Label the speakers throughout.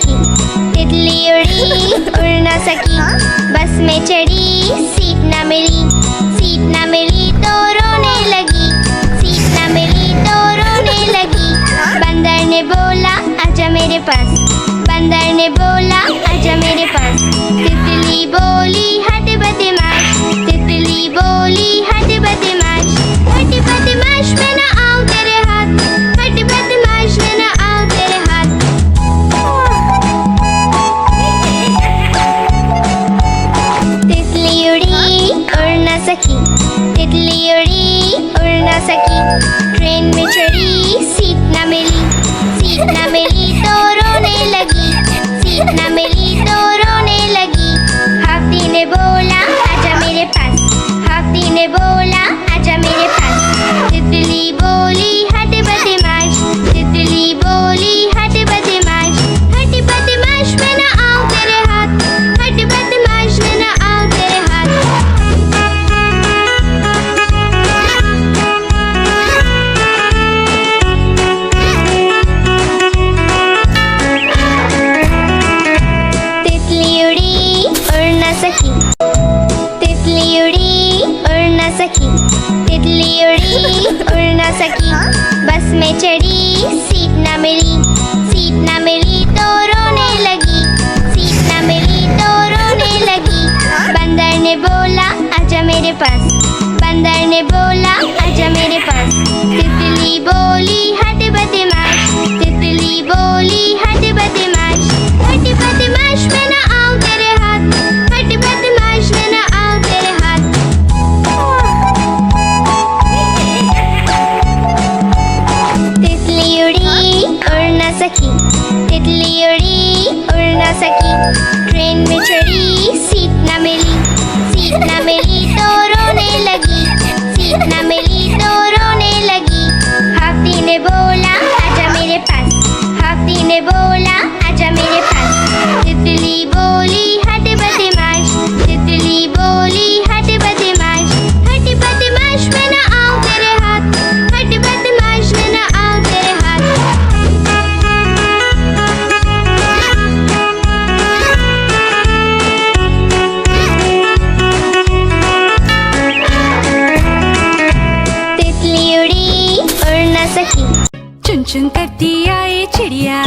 Speaker 1: सकी। तितली उड़ी उड़ न सकी, बस में चढ़ी सीट न मिली। सीट न मिली तो रोने लगी, सीट न मिली तो रोने लगी। बंदर ने बोला आजा मेरे पास, बंदर ने बोला आजा मेरे पास। तितली बोली हट बदमाश, तितली बोली हट बदमाश। हट बदमाश मैं न आऊं तेरे हाथ, हट बदमाश मैं न आऊं तेरे हाथ। तितली उड़ी उड़ न सकी, तितली उड़ी उड़ न सकी। ट्रेन में चढ़ी सीट न मिली, सीट न मिली तो रोने लगी, सीट न मिली तो रोने लगी। हाथी ने बोला आजा मेरे पास, हाथी ने बोला आजा मेरे पास। तितली बोली हट बदमाश, तितली बोली हट बदमाश। हट बदमाश मैं न आऊं तेरे हाथ, हट बदमाश मैं न आऊं तेरे हाथ। तितली उड़ी उड़ न सकी, तितली उड़ी उड़ न सकी। तितली उड़ी उड़ न सकी, बस में चढ़ी सीट न मिली। सीट न मिली तो रोने लगी, सीट न मिली तो रोने लगी। बंदर ने बोला आजा मेरे पास, बंदर ने बोला आजा मेरे पास। तितली बोली हट बदमाश, तितली बोली हट बदमाश। हट बदमाश मैं न आऊं तेरे हाथ, हट बदमाश मैं न आऊं तेरे हाथ। तितली उड़ी उड़ न सकी, तितली उड़ी उड़ न सकी। ट्रेन में चढ़ी सीट न मिली, सीट न मिली तो रोने लगी, सीट न मिली तो रोने लगी। हाथी ने बोला आजा मेरे पास, हाथी ने बोला आजा मेरे पास। तितली बोली हट बदमाश, तितली बोली हट बदमाश। हट बदमाश मैं न आऊं तेरे हाथ, हट बदमाश मैं न आऊं तेरे हाथ। तितली उड़ी उड़ न सकी।
Speaker 2: चुन चुन करती आए चिड़िया,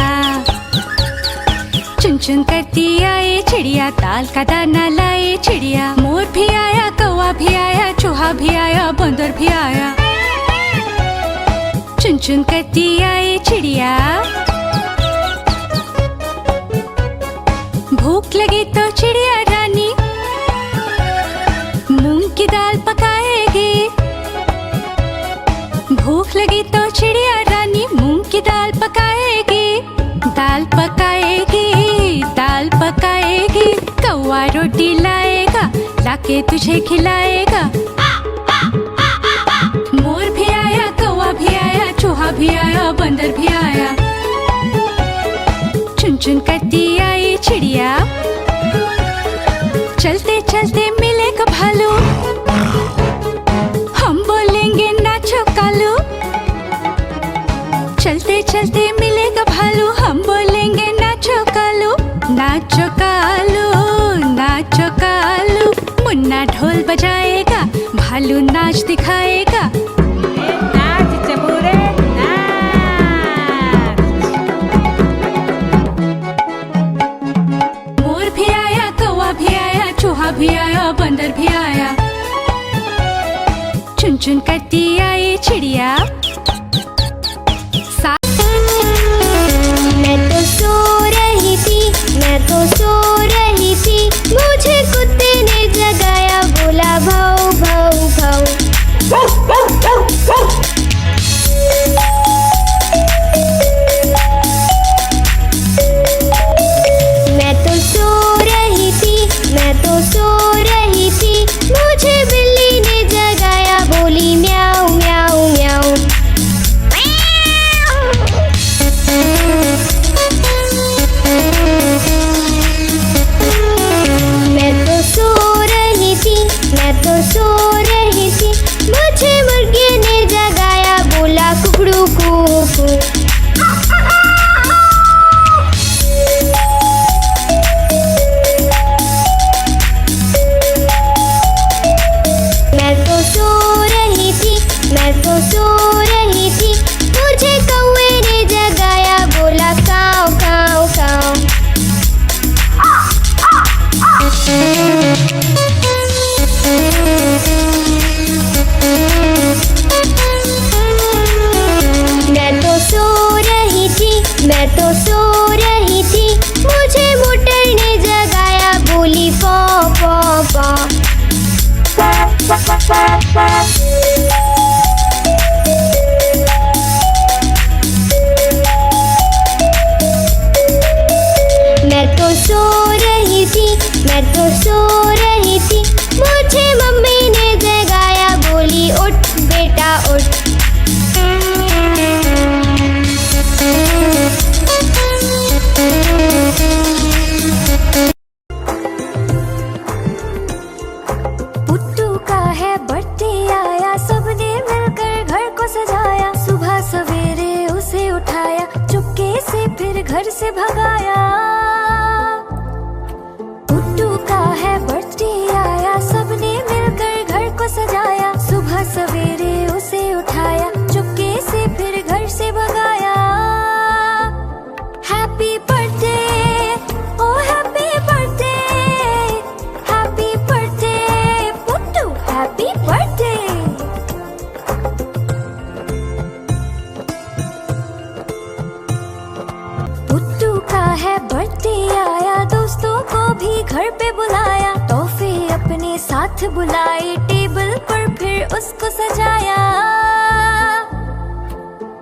Speaker 2: चुन चुन करती आए चिड़िया। ताल का दाना लाए चिड़िया। मोर भी आया, कौवा भी आया, चूहा भी आया, बंदर भी आया। चुन चुन करती आए चिड़िया। भूख लगी तो चिड़िया रानी मूंग की दाल पकाएगी। भूख लगी तो चिड़िया रानी मूंग की दाल पकाएगी। दाल पकाएगी, दाल पकाएगी। कौवा रोटी लाएगा, लाके तुझे खिलाएगा। मोर भी आया, कौवा भी आया, चूहा भी आया, बंदर भी आया। चुन चुन करती आई चिड़िया। चलते चलते मिलेगा भालू, हम बोलेंगे नाचो कालू। चलते चलते मिलेगा भालू, हम बोलेंगे नाचो कालू। नाचो कालू, नाचो कालू। मुन्ना ढोल बजाएगा, भालू नाच दिखाएगा।
Speaker 3: नाच चबूरे नाच।
Speaker 2: मोर भी आया, कौवा भी आया, चूहा भी आया, बंदर भी आया। चुन चुन करती आई चिड़िया।
Speaker 1: मैं तो सो रही थी, मैं तो सो रही थी। मुझे कुत्ते ने जगाया, बोला भाऊ भाऊ भाऊ। मैं तो सो रही थी, मैं तो सो रही थी। मुझे बिल्ली ने जगाया, बोली म्याऊ म्याऊ म्याऊ।
Speaker 2: घर से भगाया। पुट्टू का है बर्थडे आया, सबने मिलकर घर को सजाया। सुबह सवेरे उसे उठाया, चुपके से फिर घर से भगाया। Happy birthday, oh happy birthday, happy birthday Puttu, happy birthday. Puttu का है बर्थडे आया, दोस्तों को भी घर पे बुलाया। तोहफे अपने साथ बुलाए, टेबल पर फिर उसको सजाया।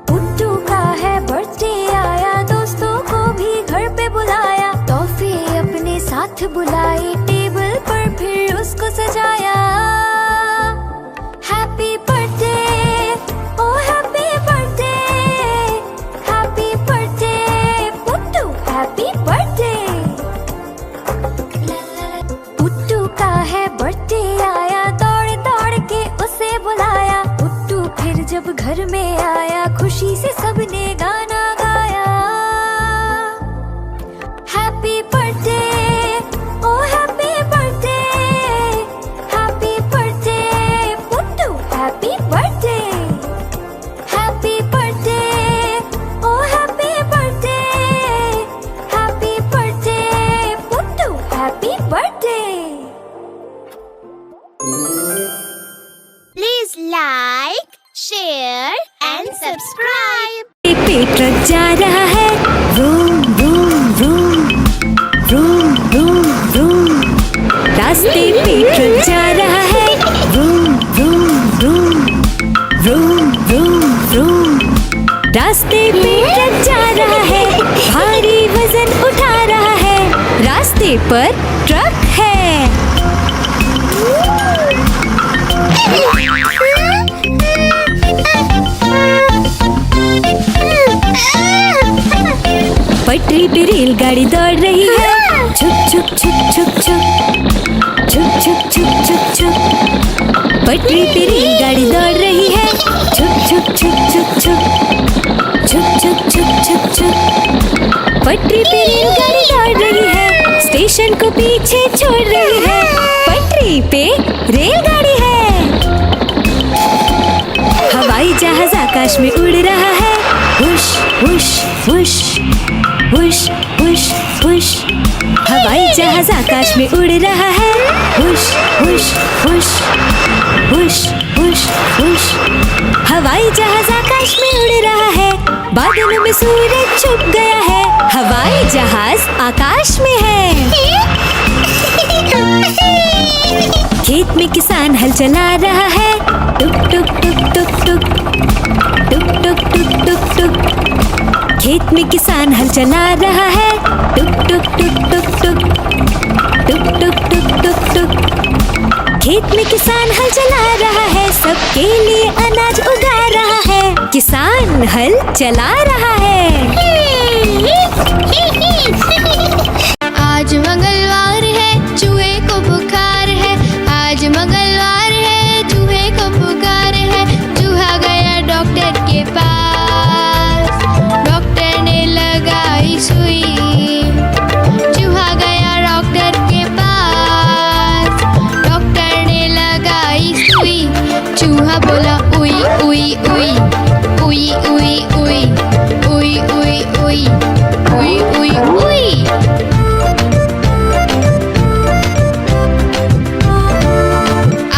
Speaker 2: पुट्टू का है बर्थडे आया, दोस्तों को भी घर पे बुलाया। तोहफे अपने साथ बुलाए, टेबल पर फिर उसको सजाया। Happy birthday, oh happy birthday, happy birthday Puttu, happy birthday. Puttu का है बर्थडे आया, दौड़ दौड़ के उसे बुलाया। पुट्टू फिर जब घर में आया, खुशी से सबने गाना गाया। Happy birthday, oh happy birthday, happy birthday Puttu, happy birthday. Happy birthday, oh happy birthday, happy birthday Puttu, happy birthday.
Speaker 1: Please like, share and subscribe.
Speaker 2: पेट ट्रक जा रहा है, vroom vroom vroom, vroom vroom vroom. रास्ते पे ट्रक जा रहा है, vroom vroom vroom, vroom vroom vroom. रास्ते पे ट्रक जा रहा है, भारी वजन उठा रहा है। रास्ते पर ट्रक है। पटरी पे रेलगाड़ी दौड़ रही है, छुक छुक छुक छुक छुक, छुक छुक छुक छुक छुक। पटरी पे रेलगाड़ी दौड़ रही है, छुक छुक छुक छुक छुक, छुक छुक छुक छुक छुक। पटरी पे रेलगाड़ी दौड़ रही है, स्टेशन को पीछे छोड़ रही है। पटरी पे रेलगाड़ी है। हवाई जहाज आकाश में उड़ रहा है, हुश हुश हुश, हुश हुश हुश। हवाई जहाज आकाश में उड़ रहा है, हुश हुश हुश, हुश हुश हुश। हवाई जहाज आकाश में उड़ रहा है, बादलों में सूरज छुप गया है। हवाई जहाज आकाश में है। खेत में किसान हल चला रहा है, टुक टुक टुक टुक टुक, टुक टुक टुक टुक टुक। खेत में किसान हल चला रहा है, टुक टुक टुक टुक टुक, टुक टुक टुक टुक टुक। खेत में किसान हल चला रहा है, सबके लिए अनाज उगा रहा है। किसान हल चला रहा है।
Speaker 1: आज मंगलवार है, चूहे को बुखार है। आज मंगलवार है, चूहे को बुखार है। चूहा गया डॉक्टर के पास, डॉक्टर ने लगाई सुई। चूहा गया डॉक्टर के पास, डॉक्टर ने लगाई सुई। चूहा बोला उई उई उई, उई उई उई, उई उई उई, उई उई उई।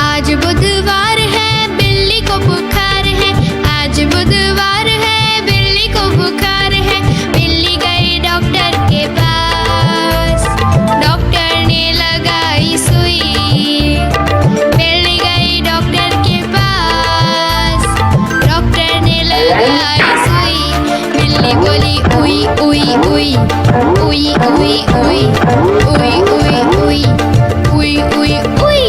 Speaker 1: आज बुधवार है, बिल्ली को बुखार है। आज बुधवार है, बिल्ली को बुखार है। बिल्ली गई डॉक्टर के पास, डॉक्टर ने लगाई सुई। बिल्ली गई डॉक्टर के पास, डॉक्टर ने लगाई सुई। बिल्ली बोली उई उई उई, उई उई उई, उई उई उई, उई उई उई।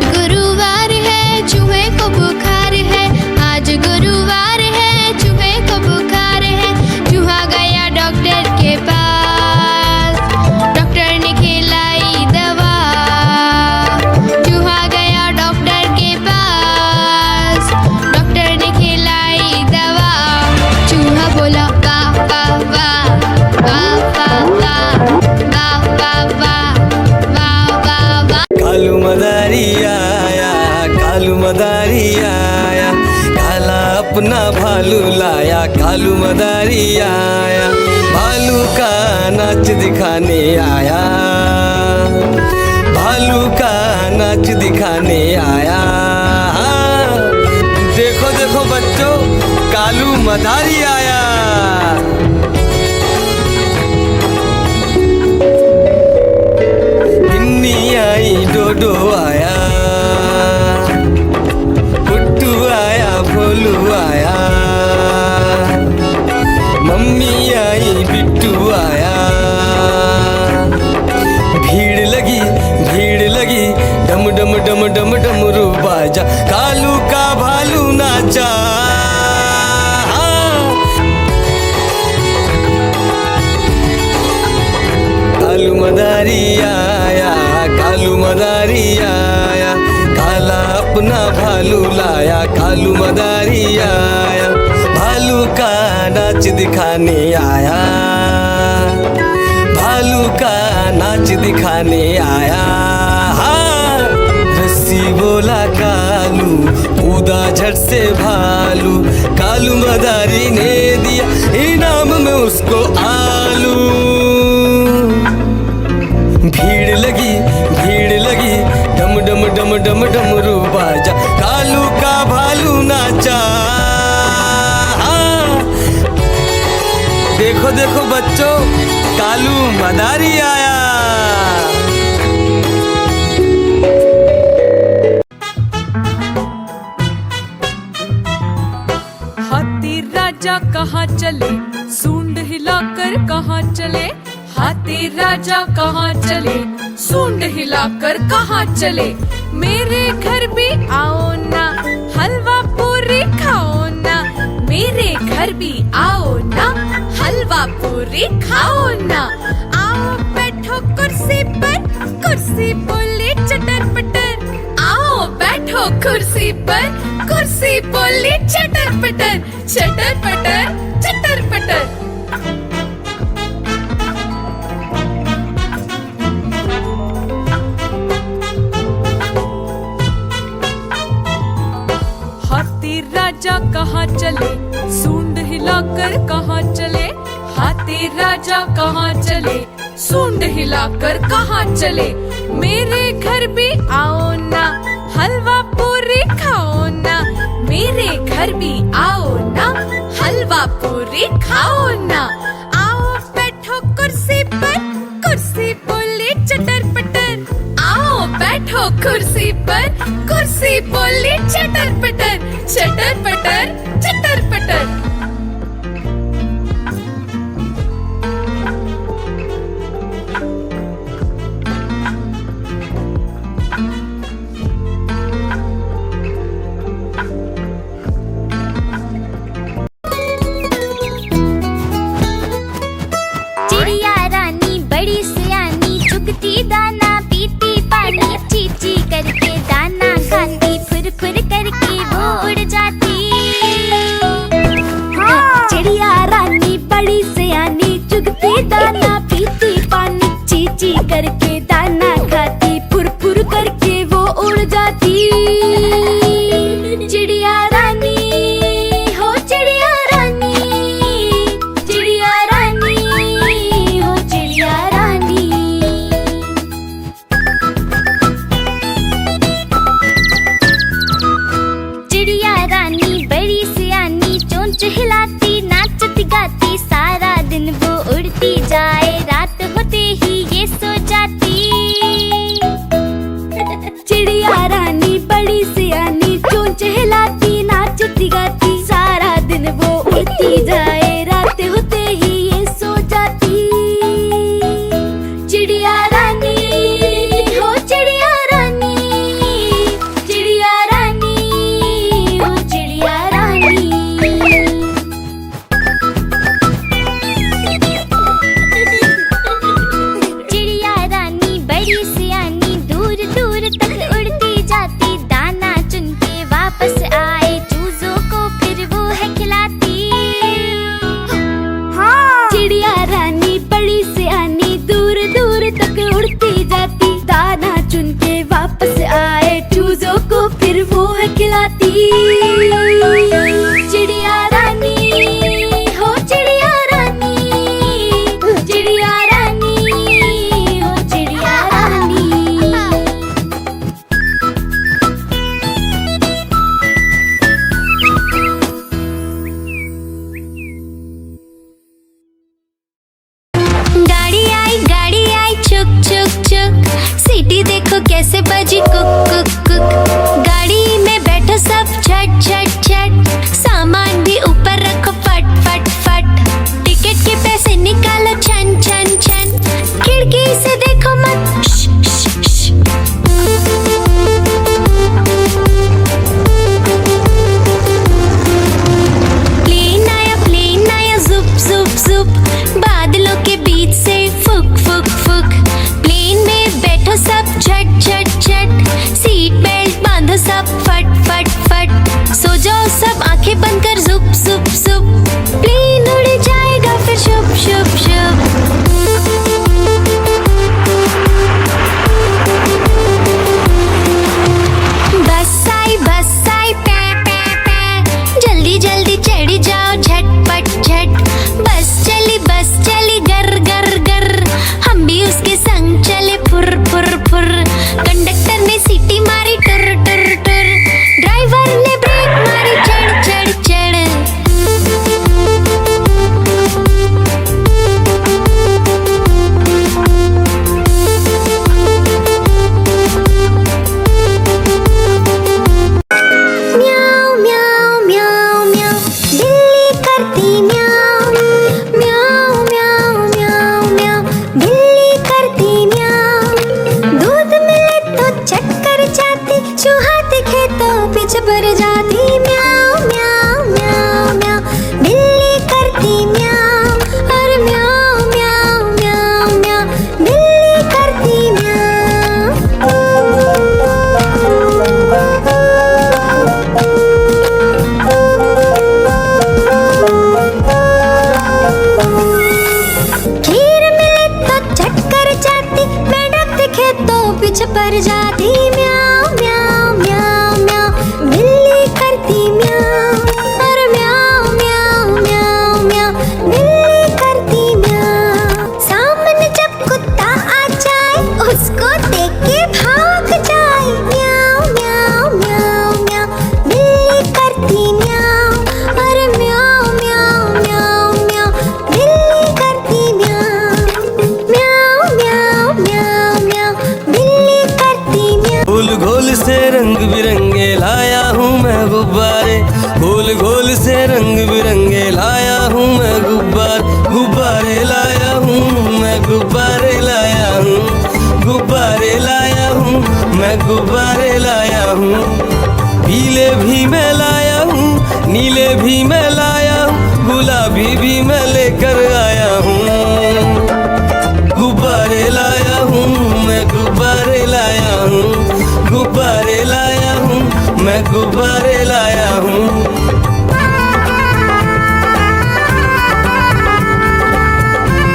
Speaker 1: गुरुवार है, चूहे को बुखार है। आज गुरुवार है, चूहे को बुखार है। चूहा गया डॉक्टर के पास, डॉक्टर ने खिलाई दवा। चूहा गया डॉक्टर के पास, डॉक्टर ने खिलाई दवा।
Speaker 4: अपना भालू लाया, कालू मदारी आया, भालू का नाच दिखाने आया, भालू का नाच दिखाने आया। देखो देखो बच्चों, कालू मदारी आया। बिन्नी आई, डोडो आया, पुट्टू आया, भोलू आया, मम्मी आई, बिट्टू आया। भीड़ लगी, डम डम डम डम डमरू बाजा, कालू का भालू नाचा। कालू मदारी आया, कालू मदारी आया, काला अपना भालू लाया, कालू मदारी आया, भालू का नाच दिखाने आया, भालू का नाच दिखाने आया। रस्सी बोला कालू, कूदा झट से भालू, कालू मदारी ने दिया इनाम में उसको आलू। भीड़ लगी, डम डम डम डम डमरू बाजा, कालू का भालू नाचा। देखो देखो बच्चों, कालू मदारी आया।
Speaker 2: हाथी राजा कहाँ चले, सूंड हिलाकर कहाँ चले, हाथी राजा कहाँ चले, सूंड हिलाकर कहाँ चले। मेरे घर भी आओ ना, हलवा पूरी खाओ ना, मेरे घर भी आओ ना, हलवा पूरी खाओ ना। आओ बैठो कुर्सी पर, कुर्सी बोले चटर पटर, आओ बैठो कुर्सी पर, कुर्सी बोली चटर पटर, चटर पटर, चटर पटर। हाथी राजा कहाँ चले, सूंड हिलाकर कहाँ चले, हाथी राजा कहाँ चले, सूंड हिलाकर कहाँ चले। मेरे घर भी आओ ना, हलवा पूरी खाओ ना, मेरे घर भी आओ ना, हलवा पूरी खाओ ना। आओ बैठो कुर्सी पर, कुर्सी बोले चटर पटर, आओ बैठो कुर्सी पर, कुर्सी बोले चटर पटर, चटर पटर, चटर पटर।
Speaker 1: चिड़िया रानी बड़ी सियानी, चुगती दाना पीती पानी, ची ची करके दाना खाती, फुर फुर करके वो उड़ जाती।
Speaker 2: से बजी कुक कुक कुक। गाड़ी में बैठो सब झट झट झट, सामान भी ऊपर रखो फट फट फट। टिकट के पैसे निकालो छन छन छन, खिड़की से देखो मत श, श, श। प्लेन आया जुप जुप जुप, बादलों के बीच से फुक फुक फुक। प्लेन में बैठो सब झट झट झट, सीट बेल्ट बांधो सब फट फट फट। सो जाओ सब आंखें बंद कर जुप जुप जुप, प्लेन उड़ जाएगा फिर शुप शुप शुप। बस आई पै पै पै, जल्दी जल्दी चढ़ी जाओ झटपट झट। बस चली गर गर गर, हम भी उसके संग चले फुर फुर फुर। कंडक्टर ने सीटी मारी टुर टुर टुर, ड्राइवर ने ब्रेक मारी चढ़ चढ़ चढ़। म्याऊ म्याऊ म्याऊ म्याऊ, बिल्ली करती म्याऊ। म्याऊ म्याऊ म्याऊ म्याऊ, बिल्ली करती म्याऊ। दूध मिले तो चक्कर जाती, चूहा दिखे तो पीछे पड़ जाती। म्याऊ म्याऊ म्याऊ म्याऊ, बिल्ली करती म्याऊ। और म्याऊ म्याऊ म्याऊ म्याऊ, बिल्ली करती म्याऊ। खीर मिले तो चक्कर जाती, मेंढक दिखे तो पीछे पड़ जाती। म्याऊ म्याऊ म्याऊ म्याऊ, बिल्ली करती म्याऊ। और म्याऊ म्याऊ म्याऊ म्याऊ, बिल्ली करती म्याऊ। सामने जब कुत्ता आ जाए, उसको देख के भाग जाए। म्याऊ म्याऊ म्याऊ म्याऊ, बिल्ली करती म्याऊ। और म्याऊ म्याऊ म्याऊ म्याऊ, बिल्ली करती म्याऊ। म्याऊ म्याऊ म्याऊ म्याऊ, बिल्ली करती म्याऊ।
Speaker 4: गोल गोल से रंग बिरंगे लाया हूँ मैं गुब्बारे, गोल गोल से रंग बिरंगे लाया हूँ मैं गुब्बारे लाया हूँ मैं गुब्बारे लाया हूँ, गुब्बारे लाया हूँ मैं गुब्बारे लाया हूँ। पीले भी मैं लाया हूँ, नीले भी मैं लाया हूँ, गुलाबी भी मैं लेकर आया हूँ। गुब्बारे लाया हूँ मैं गुब्बारे लाया हूँ, गुब्बारे लाया हूँ मैं गुब्बारे लाया हूँ।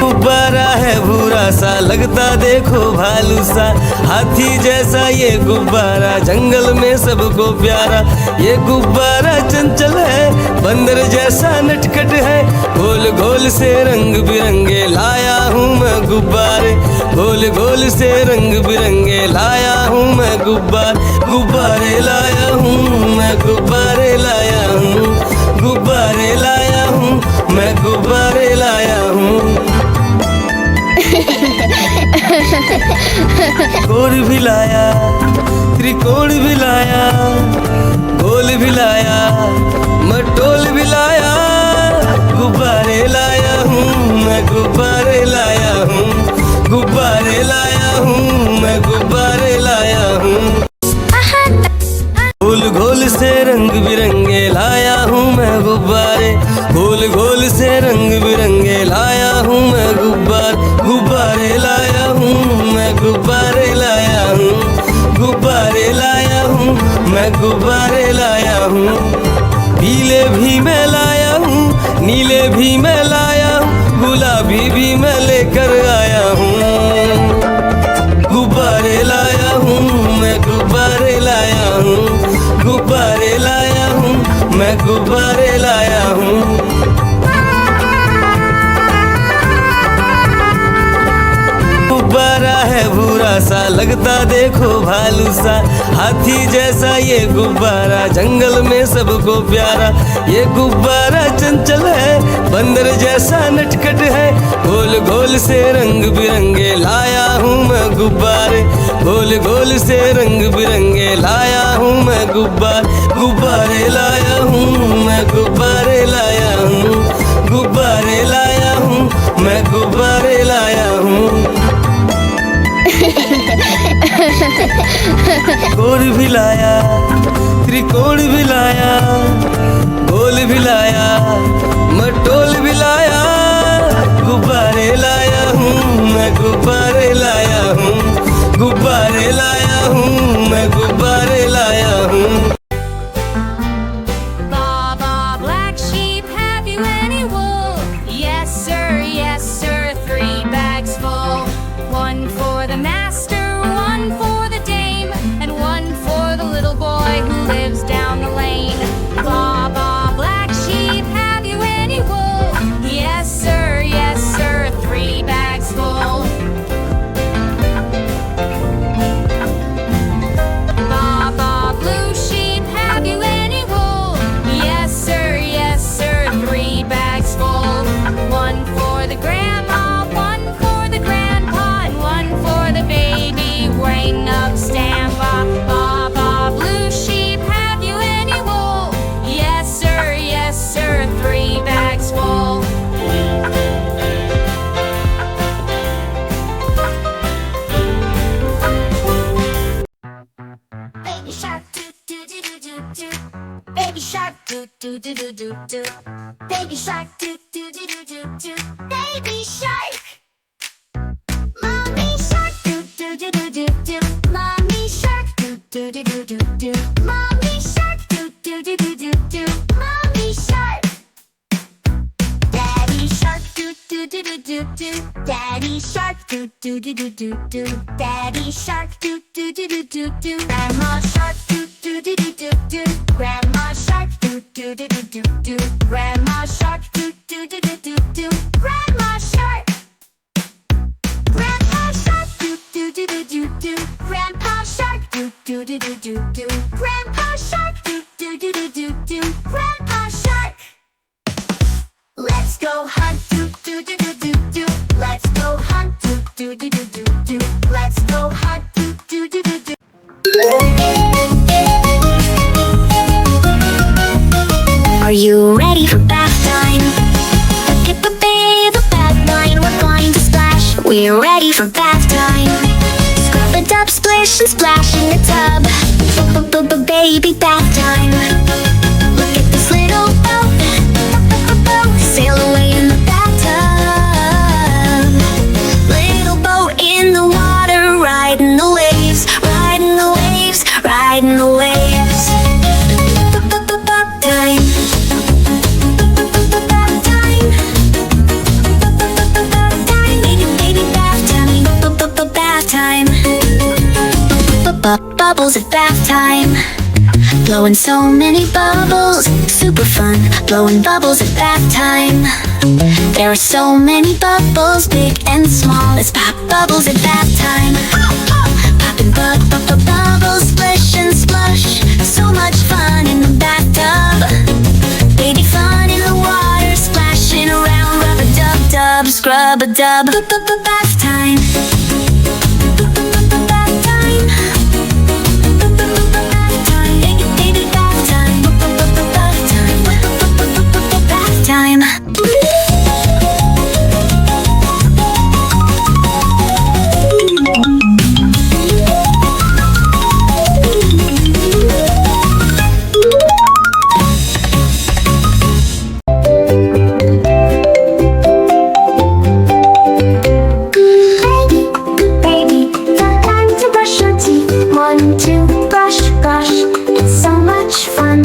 Speaker 4: गुब्बारा है भूरा सा, लगता देखो भालू सा। हाथी जैसा ये गुब्बारा, जंगल में सबको प्यारा। ये गुब्बारा चंचल है, बंदर जैसा नटखट है। गोल गोल से रंग बिरंगे लाया हूँ मैं गुब्बारे, गोल गोल से रंग बिरंगे लाया हूँ मैं गुब्बारे लाया हूँ मैं गुब्बारे लाया हूँ, गुब्बारे लाया हूँ मैं गुब्बारे लाया हूँ। गोल भी लाया, त्रिकोण भी लाया, गोल भी लाया, मटोल भी लाया। गुब्बारे लाया हूँ मैं गुब्बारे लाया हूँ, गुब्बारे लाया हूँ मैं गुब्बारे लाया हूँ। गोल गोल से रंग बिरंगे लाया हूँ मैं गुब्बारे, गोल गोल से रंग बिरंगे लाया हूँ मैं गुब्बारे लाया हूँ मैं गुब्बारे लाया हूँ, गुब्बारे लाया हूँ मैं गुब्बारे लाया हूँ। पीले भी मैं लाया हूँ, नीले भी मैं लाया हूँ, गुलाबी भी मैं लेकर आया हूँ। गुब्बारे लाया हूँ मैं गुब्बारे लाया हूँ, गुब्बारे लाया हूँ मैं गुब्बारे लाया हूँ। गुब्बारा है भूरा सा, लगता देखो भालू सा। हाथी जैसा ये गुब्बारा, जंगल में सबको प्यारा। ये गुब्बारा चंचल है, बंदर जैसा नटखट है, गोल गोल से रंग बिरंगे लाया हूँ मैं गुब्बारे, गोल गोल से रंग बिरंगे लाया हूँ मैं गुब्बारे लाया हूँ मैं, गुब्बारे लाया हूँ, गुब्बारे लाया हूँ मैं, गुब्बारे लाया हूँ। गोल भी लाया, त्रिकोण भी लाया, गोल भी लाया, मटोल भी लाया, गुब्बारे लाया हूँ मैं, गुब्बारे लाया हूँ, गुब्बारे लाया हूँ मैं, गुब्बारे लाया हूँ।
Speaker 2: Baba, black sheep, have you any wool? Yes sir, 3 bags full. One for the master, one for the dame, and one for the little boy who lives down the lane. Baba, black sheep, have you any wool? Yes sir, 3 bags full. Baba, blue sheep, have you any wool? Yes sir, 3 bags full. One for the grandma, one for the grandpa, and one for the baby wearing up standby. Baba, blue sheep, have you any wool? Yes sir, 3 bags full.
Speaker 1: Baby shark do do do do do do. Baby shark do do do do do do. Baby shark do do do do do do. Baby shark. Mommy shark do do do do do do. Mommy shark do do do do do do. Mommy shark do do do do do do. Mommy shark. Daddy shark do do do do do do. Daddy shark do do do do do do. Daddy shark do do do do do do. Grandma shark do do do do do do. Grandma shark do do do do do do. Grandma shark do do do do do do. Grandma shark. Grandpa shark do do do do do do. Grandpa shark do do do do do do. Grandpa shark do do do do do do. Grandpa shark. Let's go hunt do do do do do do. Let's go hunt do do do do do do. Let's go hunt do do do do do. Are you ready for bath time? Hip a bay, the bath line, we're going to splash. We're ready for bath time. Scrub a dub, splish and splash in the tub. Baby bath time. Look at this little boat. Sail away in the bathtub. Little boat in the water, riding the waves, riding the waves, riding the waves. Bath time. Bath time. Baby bath time. Bath time. Bubbles at bath time. Blowing so many bubbles, super fun, blowing bubbles at bath time. There are so many bubbles, big and small. Let's pop bubbles at bath time. Popping bubbles, splish and splush. So much fun in the bathtub. Baby fun in the water, splashing around. Rub a dub dub, scrub a dub. Bath time. Time. Baby, time to brush your teeth. 1, 2, brush, brush. It's so much fun.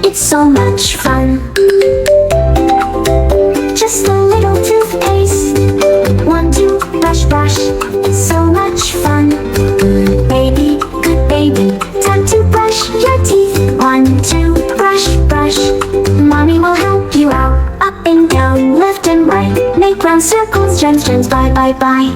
Speaker 1: It's so much fun. Just a little toothpaste. 1, 2, brush, brush. It's so much fun. Good baby, time to brush your teeth. 1, 2, brush, brush. Mommy will help you out. Up and down, left and right. Make round circles, gems, gems, bye, bye, bye.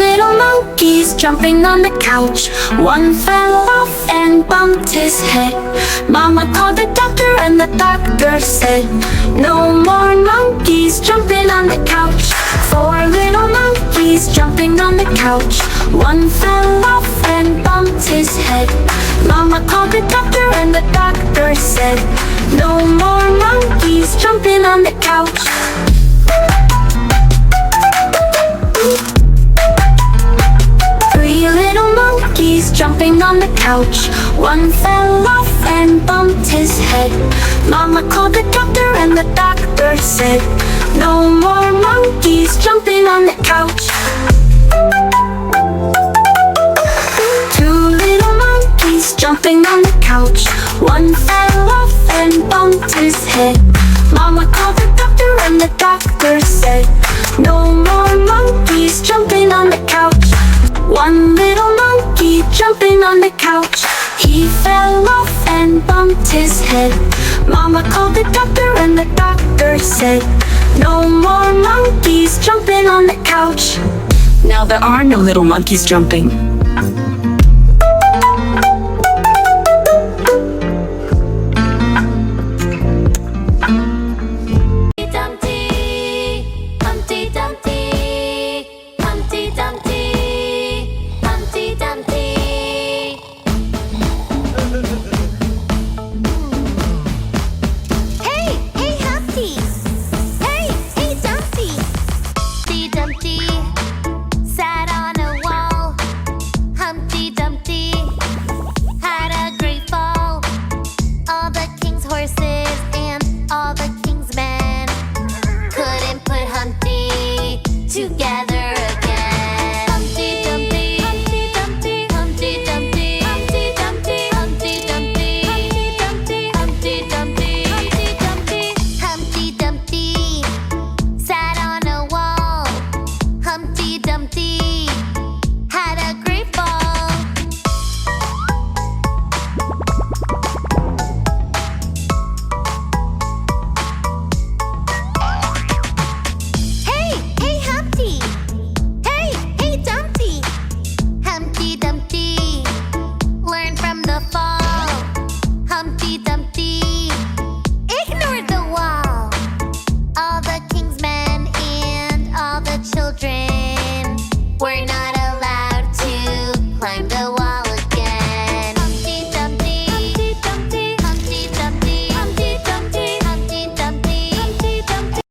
Speaker 5: little monkeys jumping on the couch. One fell off and bumped his head. Mama called the doctor and the doctor said, no more monkeys jumping on the couch. Four little monkeys jumping on the couch. One fell off and bumped his head. Mama called the doctor and the doctor said, no more monkeys jumping on the couch. Three little monkeys jumping on the couch. One fell off and bumped his head. Mama called the doctor and the doctor said, no more monkeys jumping on the couch. Two little monkeys jumping on the couch. One fell off and bumped his head. Mama called the doctor and the doctor said, no more monkeys jumping on the couch. One little monkey jumping on the couch. He fell off and bumped his head. Mama called the doctor and the doctor said, no more monkeys jumping on the couch.
Speaker 6: Now there are no little monkeys jumping.
Speaker 1: Humpty Dumpty, Humpty Dumpty, Humpty Dumpty. Hey, hey Humpty! Hey, hey Dumpty! Humpty Dumpty sat on a wall. Humpty Dumpty had a great fall. All the king's horses and all the king's men couldn't put Humpty together again. Humpty Dumpty, Humpty Dumpty, Humpty Dumpty, Humpty Dumpty, Humpty Dumpty, Humpty Dumpty, Humpty Dumpty, Humpty Dumpty. Humpty Dumpty sat on a wall. Humpty Dumpty had a great fall. Hey, hey Humpty! Hey, hey Dumpty! Humpty Dumpty learned from the fall. Humpty Dumpty ignored the wall. All the king's men and all the children were not allowed to climb the wall again. Humpty Dumpty, Humpty Dumpty, Humpty Dumpty, Humpty Dumpty, Humpty Dumpty, Humpty Dumpty.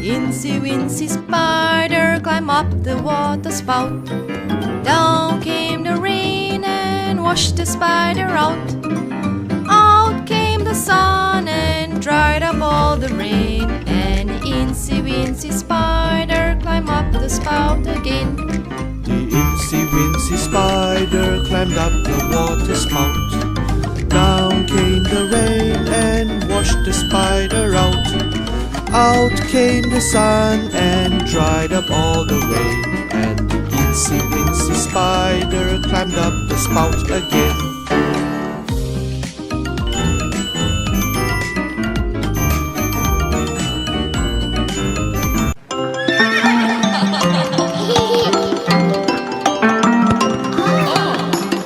Speaker 2: Incy Wincy Spider climbed up the water spout. Down came the rain and washed the spider out. Out came the sun and dried up all the rain. And Incy Wincy Spider climbed up the spout again.
Speaker 7: The Incy Wincy Spider climbed up the water spout. Down came the rain and washed the spider out. Out came the sun and dried up all the rain. And the Incy Wincy Spider climbed up the spout again.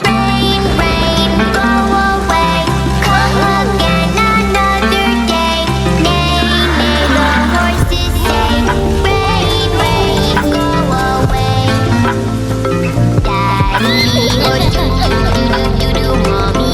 Speaker 1: Rain, rain, go away. Come again another day. Neigh, neigh, the horses say. Rain, rain, go away. Daddy, oh do do do do do do, mommy.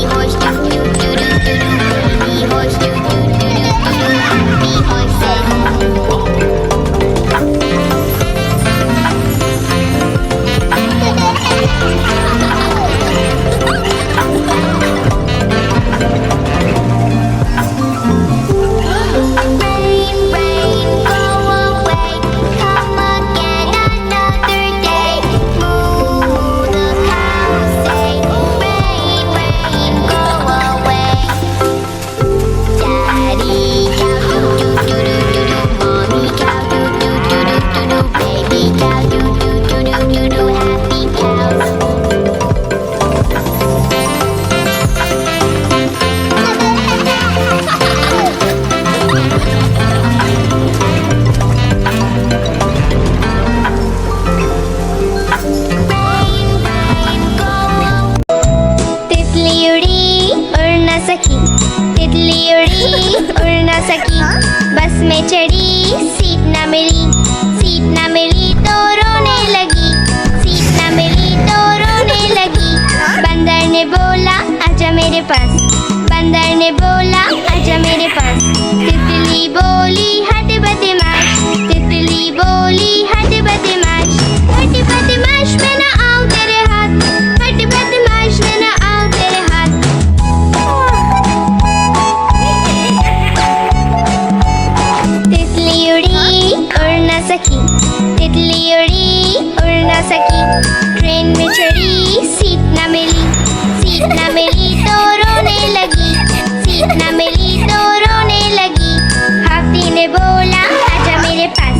Speaker 1: Seat न मिली, seat न मिली तो रोने लगी, seat न मिली तो रोने लगी। बंदर ने बोला आजा मेरे पास, बंदर ने बोला आजा मेरे पास। तितली बोली हट बदमाश, तितली बोली हट बदमाश, हट बदमाश मैं न आऊं तेरे हाथ, हट बदमाश मैं न आऊं तेरे हाथ। तितली उड़ी उड़ न सकी, तितली उड़ी उड़ न सकी। ट्रेन में चढ़ी सीट न मिली, सीट न मिली तो रोने लगी, सीट न मिली तो रोने लगी। हाथी ने बोला आजा मेरे पास,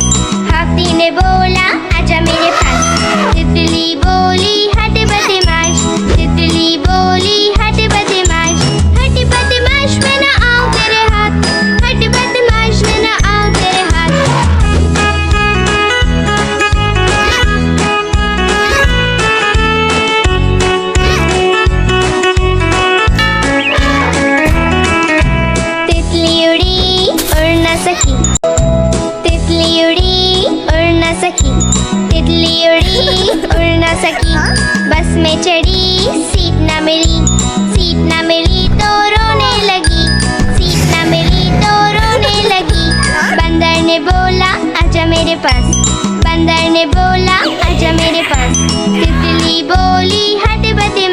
Speaker 1: हाथी ने बोला आजा मेरे पास। तितली बोली हट बदमाश, तितली बोली हट बदमाश, हट बदमाश मैं न आऊं तेरे हाथ, हट बदमाश मैं न आऊं तेरे हाथ। तितली उड़ी उड़ न सकी, तितली उड़ी उड़ न सकी, तितली उड़ी उड़ न सकी। बस में चढ़ी सीट न मिली, सीट न मिली तो रोने लगी, सीट न मिली तो रोने लगी। बंदर ने बोला आजा मेरे पास, बंदर ने बोला आजा मेरे पास। तितली बोली हट बदमाश,